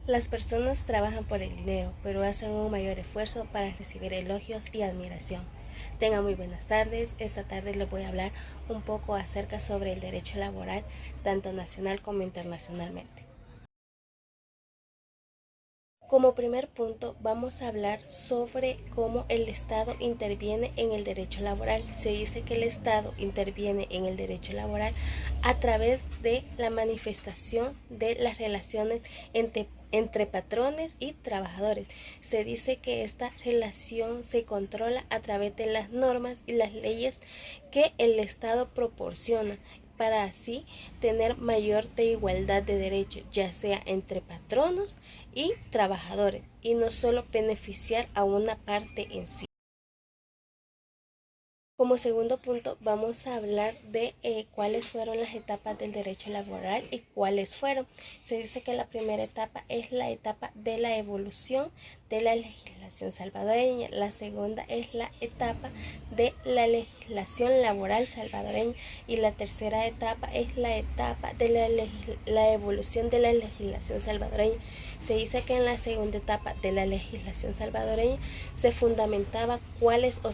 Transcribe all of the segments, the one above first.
Las personas trabajan por el dinero, pero hacen un mayor esfuerzo para recibir elogios y admiración. Tengan muy buenas tardes. Esta tarde les voy a hablar un poco acerca sobre el derecho laboral, tanto nacional como internacionalmente. Como primer punto, vamos a hablar sobre cómo el Estado interviene en el derecho laboral. Se dice que el Estado interviene en el derecho laboral a través de la manifestación de las relaciones entre patrones y trabajadores. Se dice que esta relación se controla a través de las normas y las leyes que el Estado proporciona, para así tener mayor de igualdad de derechos, ya sea entre patronos y trabajadores, y no solo beneficiar a una parte en sí. Como segundo punto, vamos a hablar de cuáles fueron las etapas del derecho laboral y cuáles fueron. Se dice que la primera etapa es la etapa de la evolución de la legislación salvadoreña. La segunda es la etapa de la legislación laboral salvadoreña. Y la tercera etapa es la etapa de la evolución de la legislación salvadoreña. Se dice que en la segunda etapa de la legislación salvadoreña se fundamentaba cuáles o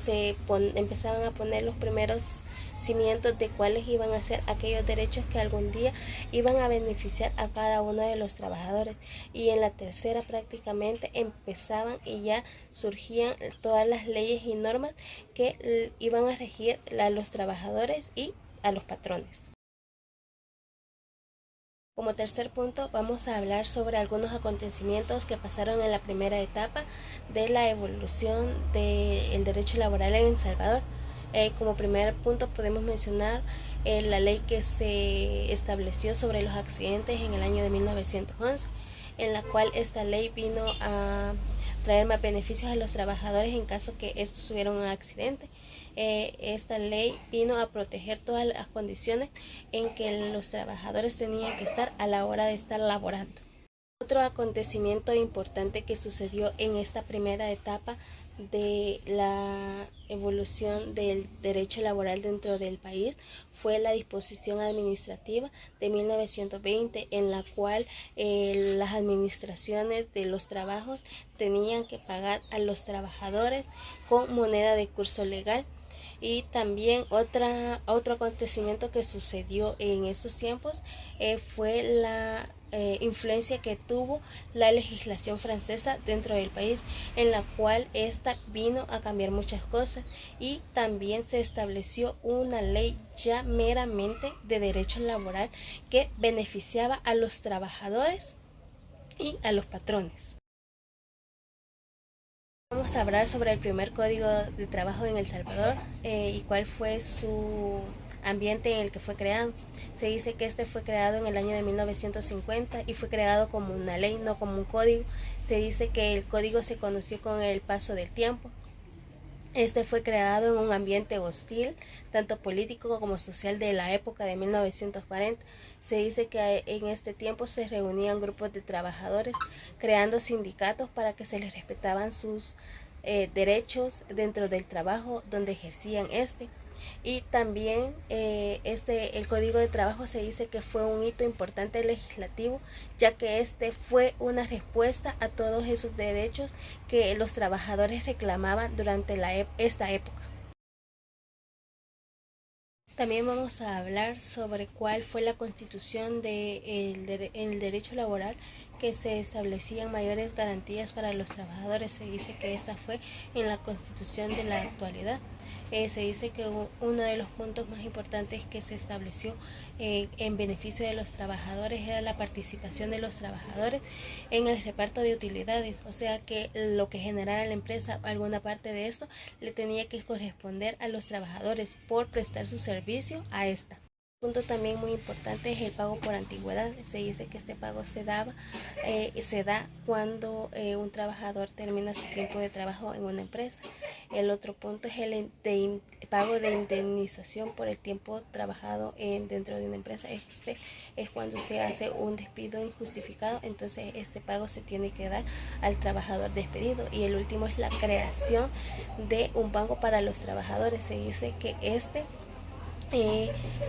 empezaban a poner los primeros cimientos de cuáles iban a ser aquellos derechos que algún día iban a beneficiar a cada uno de los trabajadores. Y en la tercera prácticamente empezaban y ya surgían todas las leyes y normas que iban a regir a los trabajadores y a los patrones. Como tercer punto, vamos a hablar sobre algunos acontecimientos que pasaron en la primera etapa de la evolución del derecho laboral en El Salvador. Como primer punto podemos mencionar la ley que se estableció sobre los accidentes en el año de 1911, en la cual esta ley vino a traer más beneficios a los trabajadores en caso que estos tuvieran un accidente. Esta ley vino a proteger todas las condiciones en que los trabajadores tenían que estar a la hora de estar laborando. Otro acontecimiento importante que sucedió en esta primera etapa de la evolución del derecho laboral dentro del país fue la disposición administrativa de 1920, en la cual las administraciones de los trabajos tenían que pagar a los trabajadores con moneda de curso legal. Y también otro acontecimiento que sucedió en estos tiempos fue la influencia que tuvo la legislación francesa dentro del país, en la cual esta vino a cambiar muchas cosas, y también se estableció una ley ya meramente de derecho laboral que beneficiaba a los trabajadores y a los patrones. Vamos a hablar sobre el primer código de trabajo en El Salvador y cuál fue su ambiente en el que fue creado. Se dice que este fue creado en el año de 1950 y fue creado como una ley, no como un código. Se dice que el código se conoció con el paso del tiempo. Este fue creado en un ambiente hostil, tanto político como social, de la época de 1940. Se dice que en este tiempo se reunían grupos de trabajadores creando sindicatos para que se les respetaban sus derechos dentro del trabajo donde ejercían este. Y también el Código de Trabajo se dice que fue un hito importante legislativo, ya que este fue una respuesta a todos esos derechos que los trabajadores reclamaban durante esta época. También vamos a hablar sobre cuál fue la constitución en el derecho laboral, que se establecían mayores garantías para los trabajadores. Se dice que esta fue en la constitución de la actualidad. Se dice que uno de los puntos más importantes que se estableció en beneficio de los trabajadores era la participación de los trabajadores en el reparto de utilidades, o sea que lo que generara la empresa, alguna parte de esto le tenía que corresponder a los trabajadores por prestar su servicio a esta. Un punto también muy importante es el pago por antigüedad. Se dice que este pago se da cuando un trabajador termina su tiempo de trabajo en una empresa. El otro punto es el pago de indemnización por el tiempo trabajado dentro de una empresa. Este es cuando se hace un despido injustificado, entonces este pago se tiene que dar al trabajador despedido. Y el último es la creación de un banco para los trabajadores. Se dice que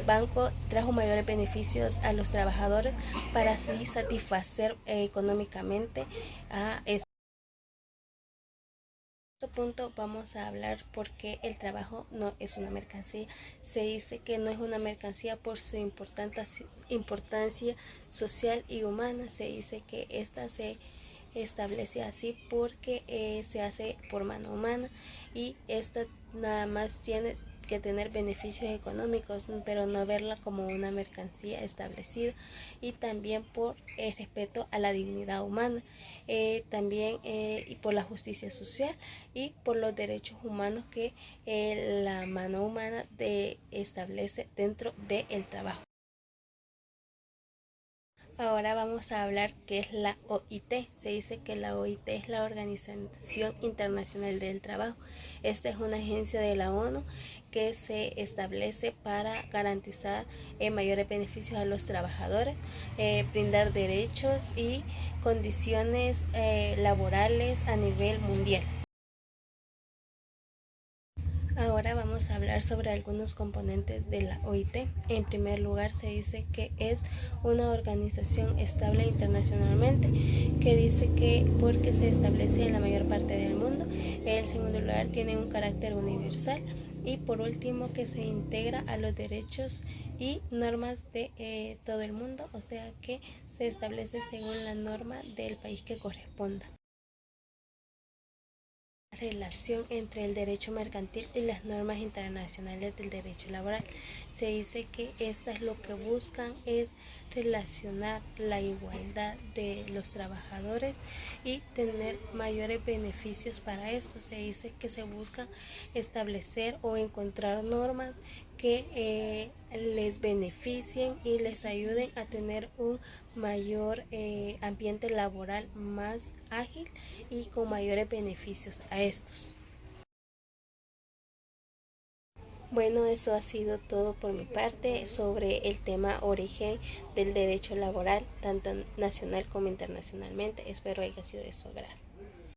banco trajo mayores beneficios a los trabajadores para así satisfacer económicamente a este punto. Vamos a hablar porque el trabajo no es una mercancía. Se dice que no es una mercancía por su importancia social y humana. Se dice que esta se establece así porque se hace por mano humana y esta nada más tiene que tener beneficios económicos, pero no verla como una mercancía establecida, y también por respeto a la dignidad humana, también y por la justicia social y por los derechos humanos que la mano humana establece dentro del trabajo. Ahora vamos a hablar qué es la OIT. Se dice que la OIT es la Organización Internacional del Trabajo. Esta es una agencia de la ONU que se establece para garantizar mayores beneficios a los trabajadores, brindar derechos y condiciones laborales a nivel mundial. Ahora vamos a hablar sobre algunos componentes de la OIT. En primer lugar, se dice que es una organización estable internacionalmente, que dice que porque se establece en la mayor parte del mundo. En segundo lugar, tiene un carácter universal. Y por último, que se integra a los derechos y normas de todo el mundo, o sea que se establece según la norma del país que corresponda. Relación entre el derecho mercantil y las normas internacionales del derecho laboral. Se dice que estas lo que buscan es relacionar la igualdad de los trabajadores y tener mayores beneficios para esto. Se dice que se busca establecer o encontrar normas que les beneficien y les ayuden a tener un mayor ambiente laboral más ágil y con mayores beneficios a estos. Bueno, eso ha sido todo por mi parte sobre el tema origen del derecho laboral, tanto nacional como internacionalmente. Espero haya sido de su agrado.